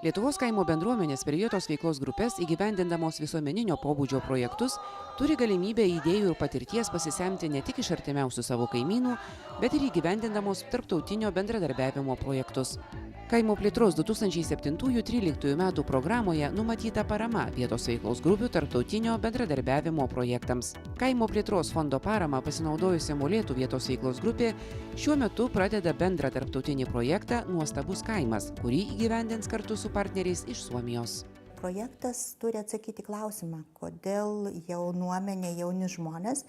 Lietuvos kaimo bendruomenės per vietos veiklos grupės įgyvendindamos visuomeninio pobūdžio projektus turi galimybę idėjų ir patirties pasisemti ne tik iš artimiausių savo kaimynų, bet ir įgyvendindamos tarptautinio bendradarbiavimo projektus. Kaimo plėtros 2007-2013 metų programoje numatyta parama vietos veiklos grupių tarptautinio bendradarbiavimo projektams. Kaimo plėtros fondo parama pasinaudojusi Molėtų vietos veiklos grupė šiuo metu pradeda bendrą tarptautinį projektą Nuostabus kaimas, kurį įgyvendins kartu su partneriais iš Suomijos. Projektas turi atsakyti klausimą, kodėl jaunuomenė, jauni žmonės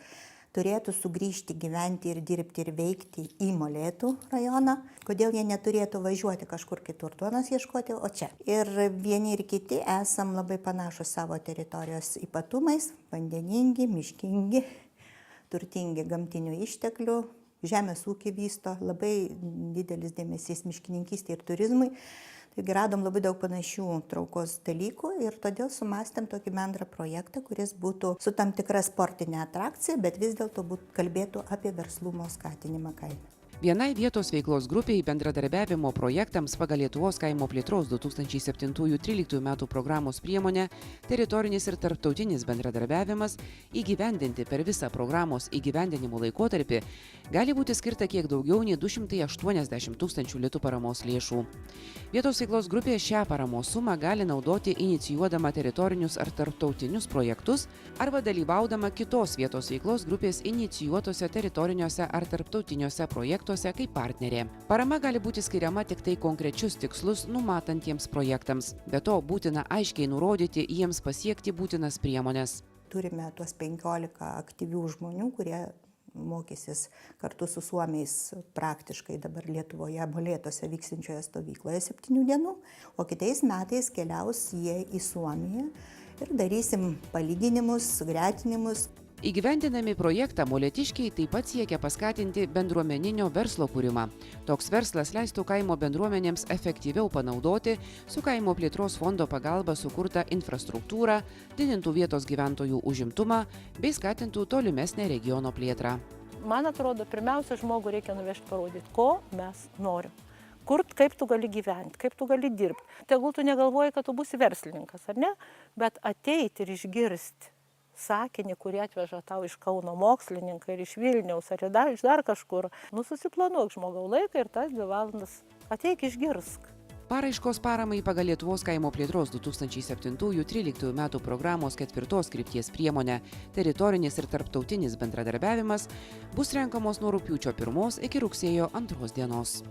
turėtų sugrįžti gyventi ir dirbti ir veikti į Molėtų rajoną, kodėl jie neturėtų važiuoti kažkur kitur duonos ieškoti, o čia. Ir vieni ir kiti esam labai panašus savo teritorijos ypatumais, vandeningi, miškingi, turtingi gamtinių išteklių, žemės ūkį vysto, labai didelis dėmesys miškininkystei ir turizmui. Taigi radom labai daug panašių traukos dalykų ir todėl sumastėm tokį bendrą projektą, kuris būtų su tam tikra sportinė atrakcija, bet vis dėlto kalbėtų apie verslumo skatinimą kaime. Vienai vietos veiklos grupiai bendradarbiavimo projektams pagal Lietuvos kaimo plėtros 2007-2013 metų programos priemonę teritorinis ir tarptautinis bendradarbiavimas įgyvendinti per visą programos įgyvendinimo laikotarpį gali būti skirta kiek daugiau nei 280 000 litų paramos lėšų. Vietos veiklos grupė šią paramos sumą gali naudoti inicijuodama teritorinius ar tarptautinius projektus arba dalyvaudama kitos vietos veiklos grupės inicijuotose teritoriniuose ar tarptautiniuose projektuose kaip partnerė. Parama gali būti skiriama tik tai konkrečius tikslus numatantiems projektams. Be to, būtina aiškiai nurodyti jiems pasiekti būtinas priemones. Turime tuos 15 aktyvių žmonių, kurie mokysis kartu su suomiais praktiškai dabar Lietuvoje Molėtuose vykstančioje stovykloje 7 dienų, o kitais metais keliaus jie į Suomiją ir darysim palyginimus, gretinimus. Įgyvendinami projektą molėtiškiai taip pat siekia paskatinti bendruomeninio verslo kūrimą. Toks verslas leistų kaimo bendruomenėms efektyviau panaudoti su kaimo plėtros fondo pagalba sukurtą infrastruktūrą, didintų vietos gyventojų užimtumą bei skatintų tolimesnę regiono plėtrą. Man atrodo, pirmiausia, žmogų reikia nuvežti parodyti, ko mes norim. Kur, kaip tu gali gyventi, kaip tu gali dirbti. Tegul tu negalvoji, kad tu būsi verslininkas, ar ne? Bet ateiti ir išgirsti sakinį, kurį atveža tau iš Kauno mokslininkai ir iš Vilniaus ar iš dar kažkur. Susiplanuok žmogau laiką ir tas 2 valandas ateik išgirsk. Paraiškos paramai pagal Lietuvos kaimo plėtros 2007-2013 metų programos 4 krypties priemonę teritorinis ir tarptautinis bendradarbiavimas bus renkamos nuo rugpjūčio 1 iki rugsėjo 2 dienos.